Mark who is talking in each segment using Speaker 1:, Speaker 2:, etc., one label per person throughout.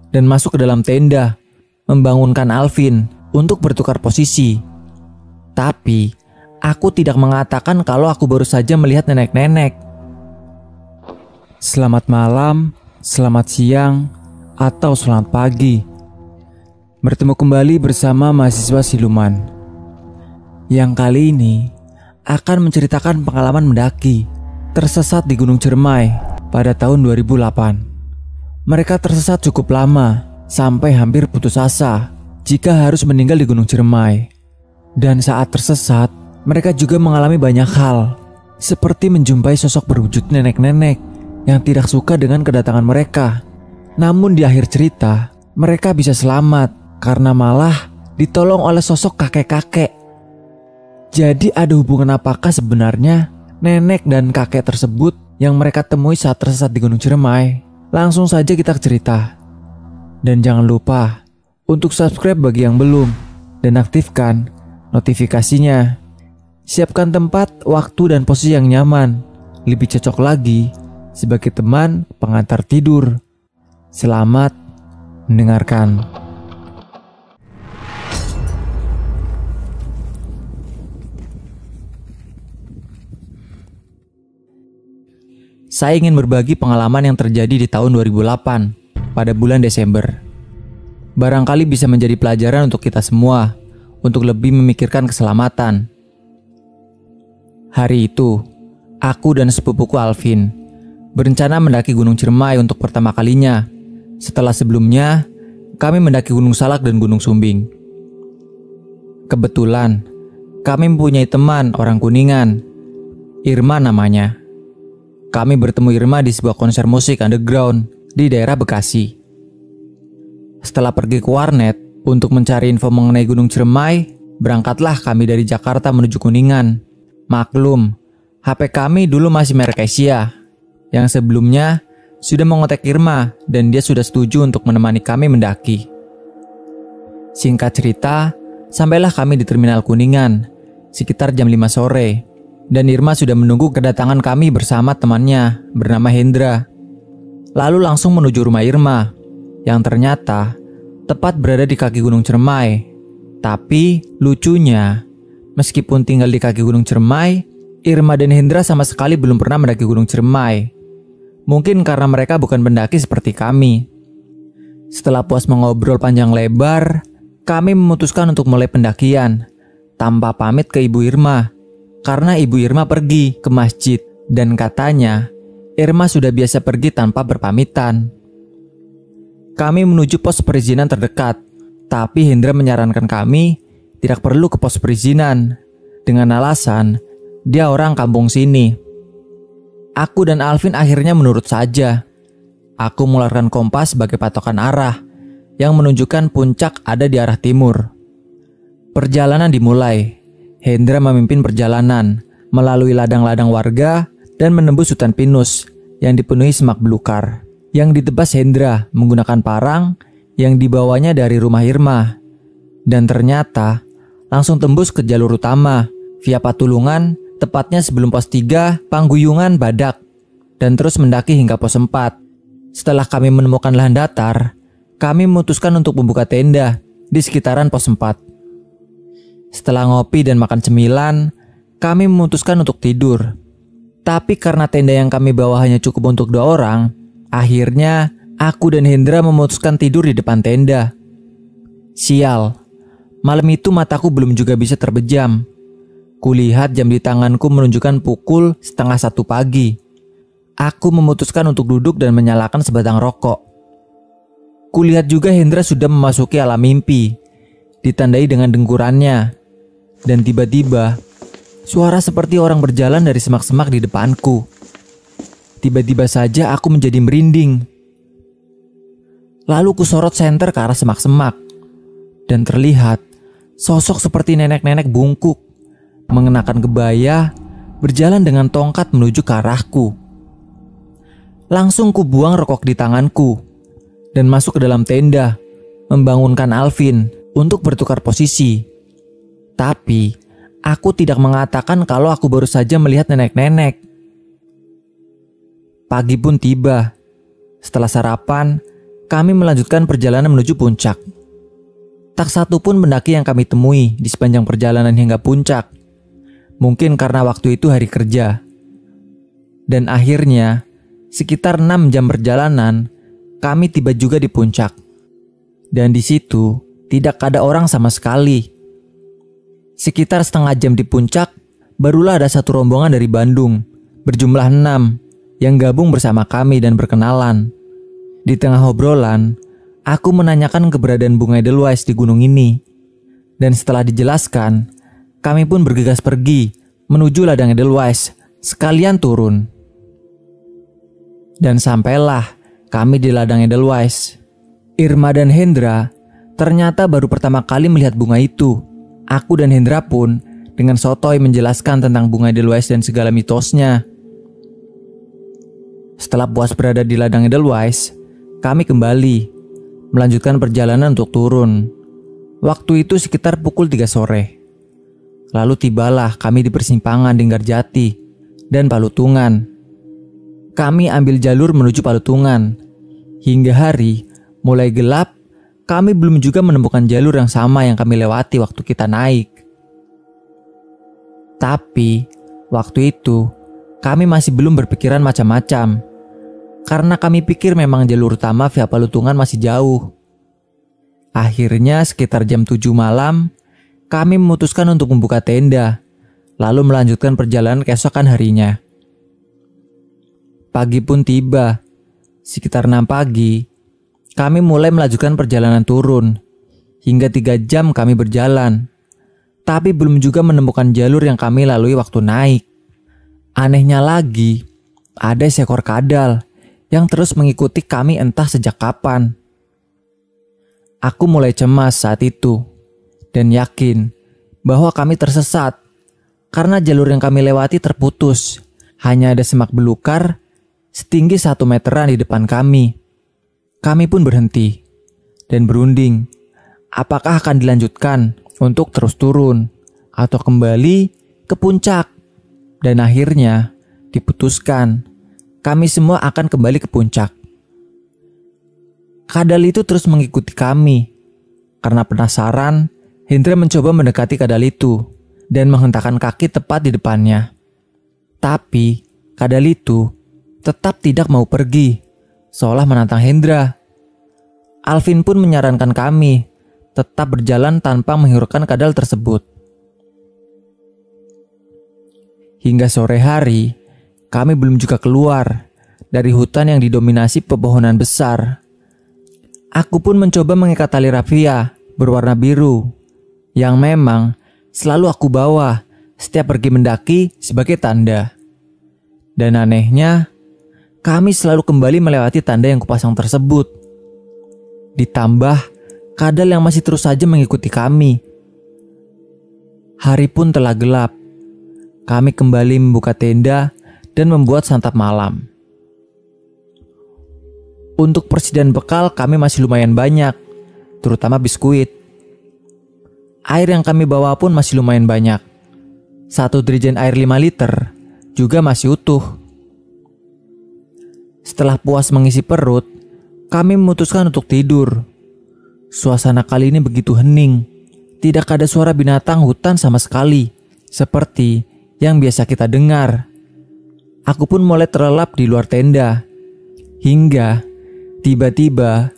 Speaker 1: dan masuk ke dalam tenda, membangunkan Alvin untuk bertukar posisi. Tapi, aku tidak mengatakan kalau aku baru saja melihat nenek-nenek. Selamat malam, selamat siang, atau selamat pagi. Bertemu kembali bersama mahasiswa siluman, yang kali ini akan menceritakan pengalaman mendaki tersesat di Gunung Ciremai pada tahun 2008. Mereka tersesat cukup lama, sampai hampir putus asa jika harus meninggal di Gunung Ciremai. Dan saat tersesat, mereka juga mengalami banyak hal, seperti menjumpai sosok berwujud nenek-nenek yang tidak suka dengan kedatangan mereka. Namun di akhir cerita, mereka bisa selamat karena malah ditolong oleh sosok kakek-kakek. Jadi ada hubungan apakah sebenarnya nenek dan kakek tersebut yang mereka temui saat tersesat di Gunung Ciremai? Langsung saja kita cerita. Dan jangan lupa untuk subscribe bagi yang belum dan aktifkan notifikasinya. Siapkan tempat, waktu, dan posisi yang nyaman. Lebih cocok lagi sebagai teman pengantar tidur. Selamat mendengarkan. Saya ingin berbagi pengalaman yang terjadi di tahun 2008 pada bulan Desember. Barangkali bisa menjadi pelajaran untuk kita semua untuk lebih memikirkan keselamatan. Hari itu, aku dan sepupuku Alvin berencana mendaki Gunung Ciremai untuk pertama kalinya setelah sebelumnya kami mendaki Gunung Salak dan Gunung Sumbing. Kebetulan, kami mempunyai teman orang Kuningan, Irma namanya. Kami bertemu Irma di sebuah konser musik underground di daerah Bekasi. Setelah pergi ke warnet untuk mencari info mengenai Gunung Ciremai, berangkatlah kami dari Jakarta menuju Kuningan. Maklum, HP kami dulu masih merek Asia, yang sebelumnya sudah mengontak Irma dan dia sudah setuju untuk menemani kami mendaki. Singkat cerita, sampailah kami di Terminal Kuningan sekitar jam 5 sore. Dan Irma sudah menunggu kedatangan kami bersama temannya bernama Hendra. Lalu langsung menuju rumah Irma, yang ternyata tepat berada di kaki Gunung Ciremai. Tapi lucunya, meskipun tinggal di kaki Gunung Ciremai, Irma dan Hendra sama sekali belum pernah mendaki Gunung Ciremai. Mungkin karena mereka bukan pendaki seperti kami. Setelah puas mengobrol panjang lebar, kami memutuskan untuk mulai pendakian tanpa pamit ke Ibu Irma. Karena Ibu Irma pergi ke masjid dan katanya Irma sudah biasa pergi tanpa berpamitan. Kami menuju pos perizinan terdekat, tapi Hendra menyarankan kami tidak perlu ke pos perizinan dengan alasan dia orang kampung sini. Aku dan Alvin akhirnya menurut saja. Aku mengeluarkan kompas sebagai patokan arah yang menunjukkan puncak ada di arah timur. Perjalanan dimulai. Hendra memimpin perjalanan melalui ladang-ladang warga dan menembus hutan pinus yang dipenuhi semak belukar. Yang ditebas Hendra menggunakan parang yang dibawanya dari rumah Irma. Dan ternyata langsung tembus ke jalur utama via Patulungan, tepatnya sebelum pos 3 Pangguyungan Badak, dan terus mendaki hingga pos 4. Setelah kami menemukan lahan datar, kami memutuskan untuk membuka tenda di sekitaran pos 4. Setelah ngopi dan makan cemilan, kami memutuskan untuk tidur. Tapi karena tenda yang kami bawa hanya cukup untuk 2 orang, akhirnya aku dan Hendra memutuskan tidur di depan tenda. Sial, malam itu mataku belum juga bisa terbejam. Kulihat jam di tanganku menunjukkan pukul 12:30 pagi. Aku memutuskan untuk duduk dan menyalakan sebatang rokok. Kulihat juga Hendra sudah memasuki alam mimpi, ditandai dengan dengkurannya. Dan tiba-tiba, suara seperti orang berjalan dari semak-semak di depanku. Tiba-tiba saja aku menjadi merinding. Lalu kusorot senter ke arah semak-semak. Dan terlihat sosok seperti nenek-nenek bungkuk, mengenakan kebaya, berjalan dengan tongkat menuju ke arahku. Langsung kubuang rokok di tanganku dan masuk ke dalam tenda, membangunkan Alvin untuk bertukar posisi. Tapi, aku tidak mengatakan kalau aku baru saja melihat nenek-nenek. Pagi pun tiba. Setelah sarapan, kami melanjutkan perjalanan menuju puncak. Tak satu pun pendaki yang kami temui di sepanjang perjalanan hingga puncak. Mungkin karena waktu itu hari kerja. Dan akhirnya, sekitar 6 jam perjalanan, kami tiba juga di puncak. Dan di situ tidak ada orang sama sekali. Sekitar setengah jam di puncak, barulah ada satu rombongan dari Bandung, berjumlah 6, yang gabung bersama kami dan berkenalan. Di tengah obrolan, aku menanyakan keberadaan bunga Edelweiss di gunung ini. Dan setelah dijelaskan, kami pun bergegas pergi menuju ladang Edelweiss, sekalian turun. Dan sampailah kami di ladang Edelweiss. Irma dan Hendra ternyata baru pertama kali melihat bunga itu. Aku dan Hendra pun dengan sotoy menjelaskan tentang bunga Edelweiss dan segala mitosnya. Setelah puas berada di ladang Edelweiss, kami kembali melanjutkan perjalanan untuk turun. Waktu itu sekitar pukul 3 sore. Lalu tibalah kami di persimpangan Linggarjati dan Palutungan. Kami ambil jalur menuju Palutungan. Hingga hari mulai gelap, kami belum juga menemukan jalur yang sama yang kami lewati waktu kita naik. Tapi waktu itu kami masih belum berpikiran macam-macam. Karena kami pikir memang jalur utama via Palutungan masih jauh. Akhirnya sekitar jam 7 malam, kami memutuskan untuk membuka tenda, lalu melanjutkan perjalanan keesokan harinya. Pagi pun tiba. Sekitar 6 pagi, kami mulai melanjutkan perjalanan turun. Hingga 3 jam kami berjalan. Tapi belum juga menemukan jalur yang kami lalui waktu naik. Anehnya lagi, ada seekor kadal yang terus mengikuti kami entah sejak kapan. Aku mulai cemas saat itu dan yakin bahwa kami tersesat karena jalur yang kami lewati terputus. Hanya ada semak belukar setinggi 1 meteran di depan kami. Kami pun berhenti dan berunding apakah akan dilanjutkan untuk terus turun atau kembali ke puncak. Dan akhirnya diputuskan kami semua akan kembali ke puncak. Kadal itu terus mengikuti kami. Karena penasaran, Hendra mencoba mendekati kadal itu dan menghentakkan kaki tepat di depannya. Tapi kadal itu tetap tidak mau pergi, seolah menantang Hendra. Alvin pun menyarankan kami tetap berjalan tanpa menghiraukan kadal tersebut. Hingga sore hari, kami belum juga keluar dari hutan yang didominasi pepohonan besar. Aku pun mencoba mengikat tali rafia berwarna biru yang memang selalu aku bawa setiap pergi mendaki sebagai tanda. Dan anehnya, kami selalu kembali melewati tanda yang kupasang tersebut. Ditambah kadal yang masih terus saja mengikuti kami. Hari pun telah gelap. Kami kembali membuka tenda dan membuat santap malam. Untuk persediaan bekal kami masih lumayan banyak, terutama biskuit. Air yang kami bawa pun masih lumayan banyak. 1 dirijen air 5 liter juga masih utuh. Setelah puas mengisi perut, kami memutuskan untuk tidur. Suasana kali ini begitu hening. Tidak ada suara binatang hutan sama sekali, seperti yang biasa kita dengar. Aku pun mulai terlelap di luar tenda. Hingga tiba-tiba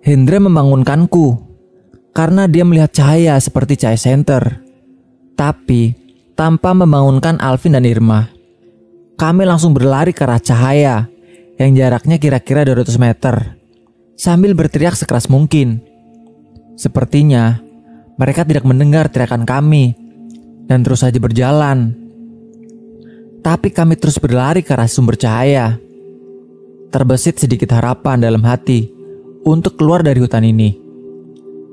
Speaker 1: Hendra membangunkanku karena dia melihat cahaya seperti cahaya senter, tapi tanpa membangunkan Alvin dan Irma. Kami langsung berlari ke arah cahaya yang jaraknya kira-kira 200 meter sambil berteriak sekeras mungkin. Sepertinya mereka tidak mendengar teriakan kami dan terus saja berjalan. Tapi kami terus berlari ke arah sumber cahaya. Terbesit sedikit harapan dalam hati untuk keluar dari hutan ini.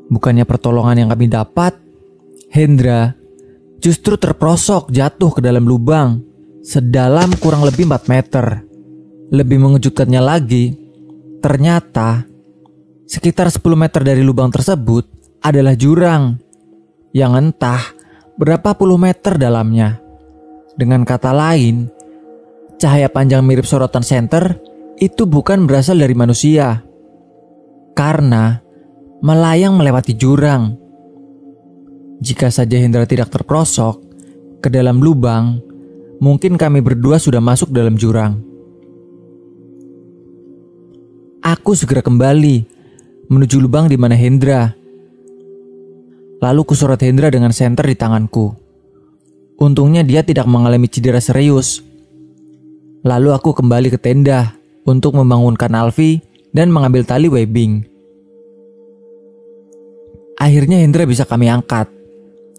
Speaker 1: Bukannya pertolongan yang kami dapat, Hendra justru terperosok jatuh ke dalam lubang sedalam kurang lebih 4 meter. Lebih mengejutkannya lagi, ternyata sekitar 10 meter dari lubang tersebut adalah jurang yang entah berapa puluh meter dalamnya. Dengan kata lain, cahaya panjang mirip sorotan senter itu bukan berasal dari manusia. karena melayang melewati jurang. Jika saja Hendra tidak terperosok ke dalam lubang, mungkin kami berdua sudah masuk dalam jurang. Aku segera kembali menuju lubang di mana Hendra. Lalu kusorot Hendra dengan senter di tanganku. Untungnya dia tidak mengalami cedera serius. Lalu aku kembali ke tenda untuk membangunkan Alfi dan mengambil tali webbing. Akhirnya Hendra bisa kami angkat.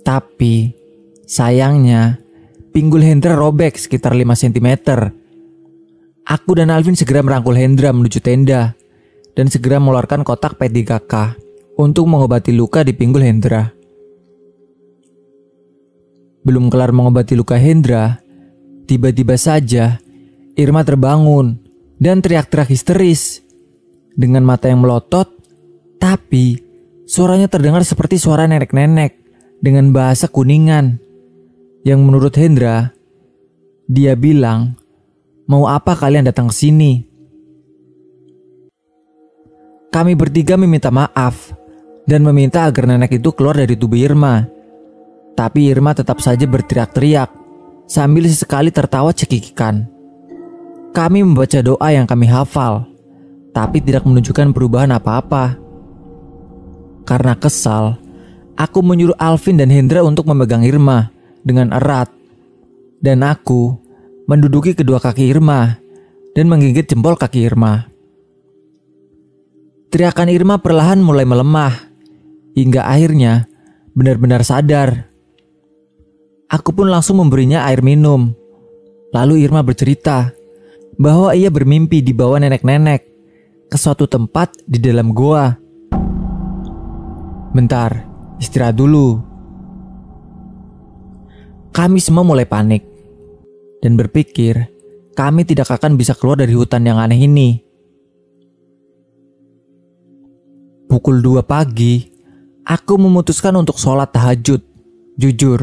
Speaker 1: Tapi sayangnya pinggul Hendra robek sekitar 5 cm. Aku dan Alvin segera merangkul Hendra menuju tenda dan segera mengeluarkan kotak P3K untuk mengobati luka di pinggul Hendra. Belum kelar mengobati luka Hendra, tiba-tiba saja Irma terbangun dan teriak-teriak histeris. Dengan mata yang melotot, tapi suaranya terdengar seperti suara nenek-nenek dengan bahasa Kuningan. Yang menurut Hendra, dia bilang, "Mau apa kalian datang ke sini?" Kami bertiga meminta maaf dan meminta agar nenek itu keluar dari tubuh Irma. Tapi Irma tetap saja berteriak-teriak sambil sesekali tertawa cekikikan. Kami membaca doa yang kami hafal, tapi tidak menunjukkan perubahan apa-apa. Karena kesal, aku menyuruh Alvin dan Hendra untuk memegang Irma dengan erat. Dan aku menduduki kedua kaki Irma dan menggigit jempol kaki Irma. Teriakan Irma perlahan mulai melemah, hingga akhirnya benar-benar sadar. Aku pun langsung memberinya air minum. Lalu Irma bercerita bahwa ia bermimpi dibawa nenek-nenek ke suatu tempat di dalam goa. "Bentar, istirahat dulu." Kami semua mulai panik dan berpikir kami tidak akan bisa keluar dari hutan yang aneh ini. Pukul 2 pagi, aku memutuskan untuk sholat tahajud. Jujur,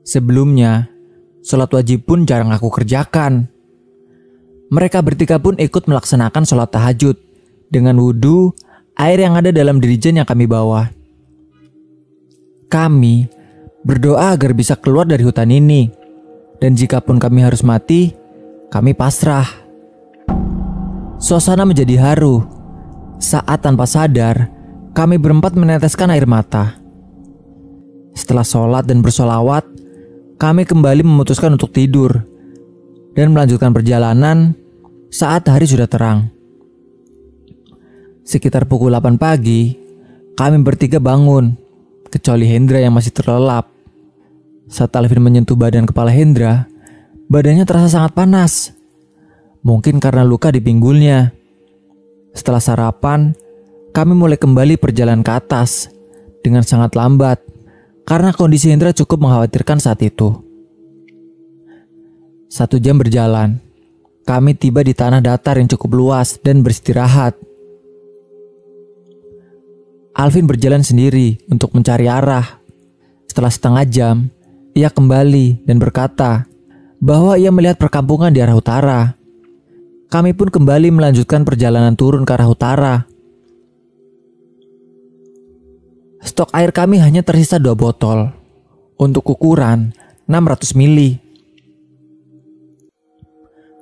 Speaker 1: sebelumnya sholat wajib pun jarang aku kerjakan. Mereka bertiga pun ikut melaksanakan sholat tahajud dengan wudhu, air yang ada dalam dirijen yang kami bawa. Kami berdoa agar bisa keluar dari hutan ini, dan jikapun kami harus mati, kami pasrah. Suasana menjadi haru saat tanpa sadar kami berempat meneteskan air mata. Setelah sholat dan bersolawat, kami kembali memutuskan untuk tidur dan melanjutkan perjalanan saat hari sudah terang. Sekitar pukul 8 pagi, kami bertiga bangun, kecuali Hendra yang masih terlelap. Saat Alvin menyentuh badan kepala Hendra, badannya terasa sangat panas. Mungkin karena luka di pinggulnya. Setelah sarapan, kami mulai kembali perjalanan ke atas dengan sangat lambat karena kondisi Hendra cukup mengkhawatirkan saat itu. 1 jam berjalan, kami tiba di tanah datar yang cukup luas dan beristirahat. Alvin berjalan sendiri untuk mencari arah. Setelah setengah jam, ia kembali dan berkata bahwa ia melihat perkampungan di arah utara. Kami pun kembali melanjutkan perjalanan turun ke arah utara. Stok air kami hanya tersisa 2 botol untuk ukuran 600 mili.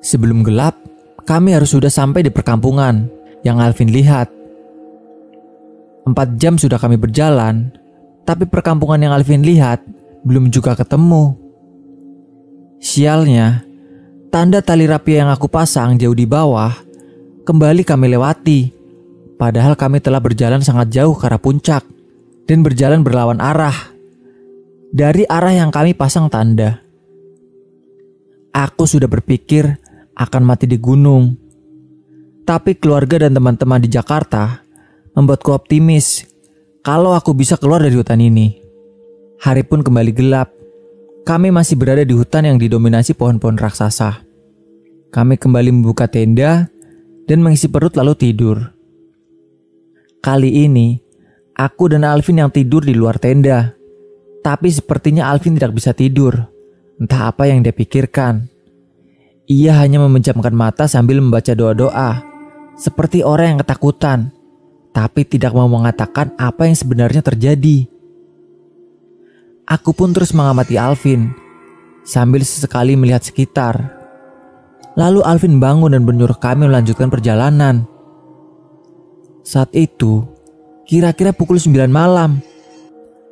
Speaker 1: Sebelum gelap, kami harus sudah sampai di perkampungan yang Alvin lihat. 4 jam sudah kami berjalan, tapi perkampungan yang Alvin lihat belum juga ketemu. Sialnya, tanda tali rapia yang aku pasang jauh di bawah kembali kami lewati. Padahal kami telah berjalan sangat jauh ke arah puncak dan berjalan berlawan arah dari arah yang kami pasang tanda. Aku sudah berpikir akan mati di gunung. Tapi keluarga dan teman-teman di Jakarta membuatku optimis kalau aku bisa keluar dari hutan ini. Hari pun kembali gelap. Kami masih berada di hutan yang didominasi pohon-pohon raksasa. Kami kembali membuka tenda dan mengisi perut lalu tidur. Kali ini, aku dan Alvin yang tidur di luar tenda. Tapi sepertinya Alvin tidak bisa tidur. Entah apa yang dia pikirkan. Ia hanya memejamkan mata sambil membaca doa-doa, seperti orang yang ketakutan. tapi tidak mau mengatakan apa yang sebenarnya terjadi. Aku pun terus mengamati Alvin sambil sesekali melihat sekitar. Lalu Alvin bangun dan menyuruh kami melanjutkan perjalanan. Saat itu, kira-kira pukul 9 malam.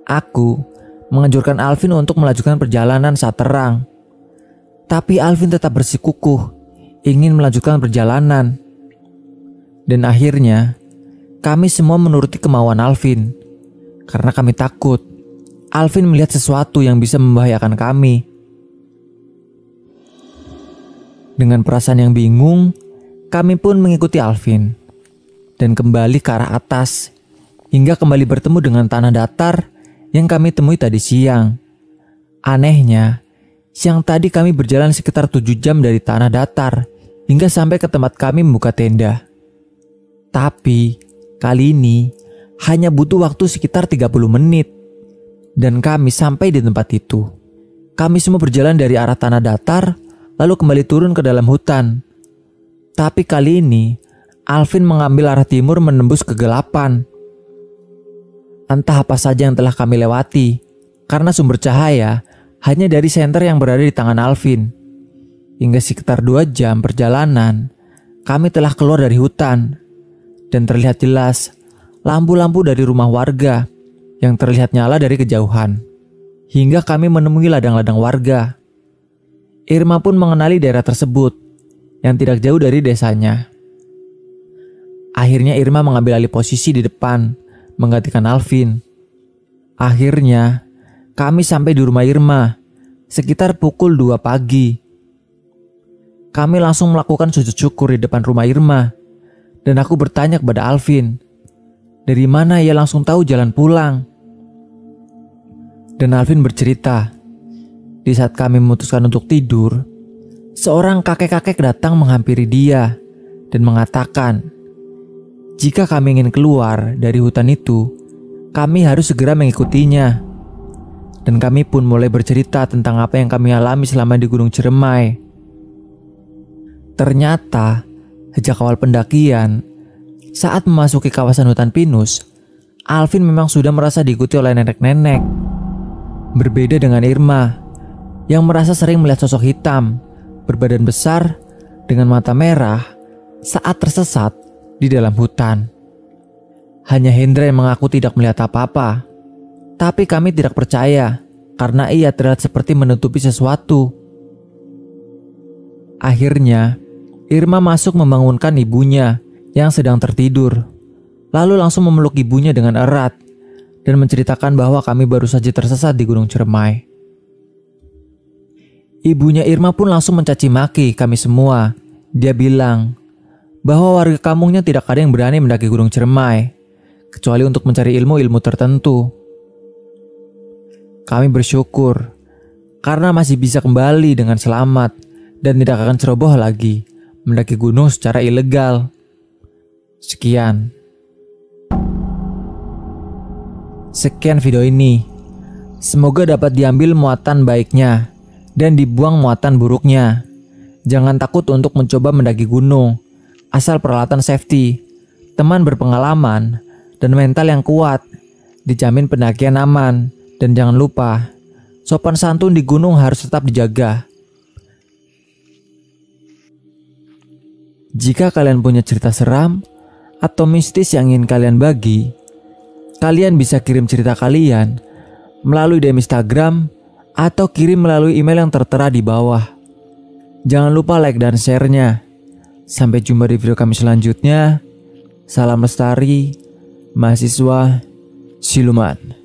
Speaker 1: Aku menganjurkan Alvin untuk melanjutkan perjalanan saat terang. Tapi Alvin tetap bersikukuh ingin melanjutkan perjalanan. Dan akhirnya, kami semua menuruti kemauan Alvin. Karena kami takut Alvin melihat sesuatu yang bisa membahayakan kami. Dengan perasaan yang bingung, kami pun mengikuti Alvin dan kembali ke arah atas hingga kembali bertemu dengan tanah datar yang kami temui tadi siang. Anehnya, siang tadi kami berjalan sekitar 7 jam dari tanah datar hingga sampai ke tempat kami membuka tenda. Tapi kali ini hanya butuh waktu sekitar 30 menit dan kami sampai di tempat itu. Kami semua berjalan dari arah tanah datar lalu kembali turun ke dalam hutan. Tapi kali ini Alvin mengambil arah timur menembus kegelapan. Entah apa saja yang telah kami lewati, karena sumber cahaya hanya dari senter yang berada di tangan Alvin. Hingga sekitar 2 jam perjalanan, kami telah keluar dari hutan. Dan terlihat jelas lampu-lampu dari rumah warga yang terlihat nyala dari kejauhan. Hingga kami menemui ladang-ladang warga. Irma pun mengenali daerah tersebut yang tidak jauh dari desanya. Akhirnya Irma mengambil alih posisi di depan, menggantikan Alvin. Akhirnya kami sampai di rumah Irma sekitar pukul 2 pagi. Kami langsung melakukan sujud syukur di depan rumah Irma. Dan aku bertanya kepada Alvin, dari mana ia langsung tahu jalan pulang. Dan Alvin bercerita, di saat kami memutuskan untuk tidur, seorang kakek-kakek datang menghampiri dia dan mengatakan, jika kami ingin keluar dari hutan itu, kami harus segera mengikutinya. Dan kami pun mulai bercerita tentang apa yang kami alami selama di Gunung Ciremai. Ternyata, sejak awal pendakian, saat memasuki kawasan hutan pinus, Alvin memang sudah merasa diikuti oleh nenek-nenek. Berbeda dengan Irma, yang merasa sering melihat sosok hitam, berbadan besar, dengan mata merah, saat tersesat di dalam hutan. Hanya Hendra yang mengaku tidak melihat apa-apa. Tapi kami tidak percaya, karena ia terlihat seperti menutupi sesuatu. Akhirnya, Irma masuk membangunkan ibunya yang sedang tertidur. Lalu langsung memeluk ibunya dengan erat dan menceritakan bahwa kami baru saja tersesat di Gunung Ciremai. Ibunya Irma pun langsung mencaci maki kami semua. Dia bilang bahwa warga kampungnya tidak ada yang berani mendaki Gunung Ciremai, kecuali untuk mencari ilmu-ilmu tertentu. Kami bersyukur karena masih bisa kembali dengan selamat dan tidak akan ceroboh lagi mendaki gunung secara ilegal. Sekian video ini. Semoga dapat diambil muatan baiknya dan dibuang muatan buruknya. Jangan takut untuk mencoba mendaki gunung, asal peralatan safety, teman berpengalaman, dan mental yang kuat. Dijamin pendakian aman. Dan jangan lupa, sopan santun di gunung harus tetap dijaga. Jika kalian punya cerita seram atau mistis yang ingin kalian bagi, kalian bisa kirim cerita kalian melalui DM Instagram atau kirim melalui email yang tertera di bawah. Jangan lupa like dan share-nya. Sampai jumpa di video kami selanjutnya. Salam lestari, mahasiswa siluman.